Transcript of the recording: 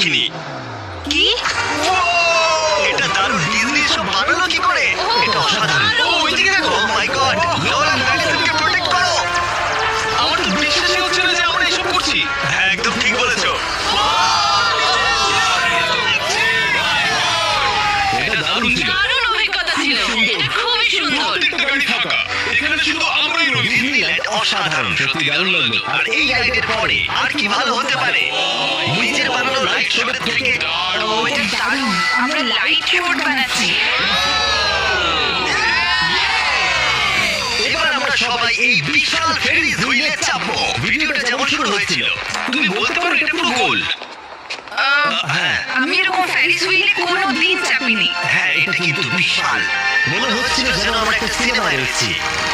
দেখিনি। কি? এটা দারুণ! ডিজনি সব বানালো কি করে? এটা অসাধারণ। ওইদিকে দেখো! ও মাই গড! নোলান ম্যাডিসনকে প্রোটেক্ট করো! আমার তো বিশ্বাসই হচ্ছে না যে আমরা এসব করছি। হ্যাঁ, একদম ঠিক বলেছো। এটা দারুণ ছিল। দারুণ অভিজ্ঞতা ছিল। এটা খুবই সুন্দর। প্রত্যেকটা গাড়ি ফাঁকা, এখানে শুধু আমরাই রয়েছি। ডিজনিল্যান্ড অসাধারণ, সত্যি দারুণ লাগলো। আর এই রাইডের পরে আর কি ভালো হতে পারে? নিজের বানানো রাইড শোর থেকে এটা দারুণ। আমরা লাইট শোট বানাচ্ছি। এবার আমরা সবাই এই বিশাল ফেরিজ হুইলে চাপবো। ভিডিওটা যেমন শুরু হয়েছিল। তুমি বলতে পারো এটা পুরো গোল? হ্যাঁ আমি এরকম ফেরিস হুইলে কোনোদিন চাপিনি। হ্যাঁ, এটা কিন্তু বিশাল। মনে হচ্ছিল যেন আমরা একটা সিনেমায় রয়েছি।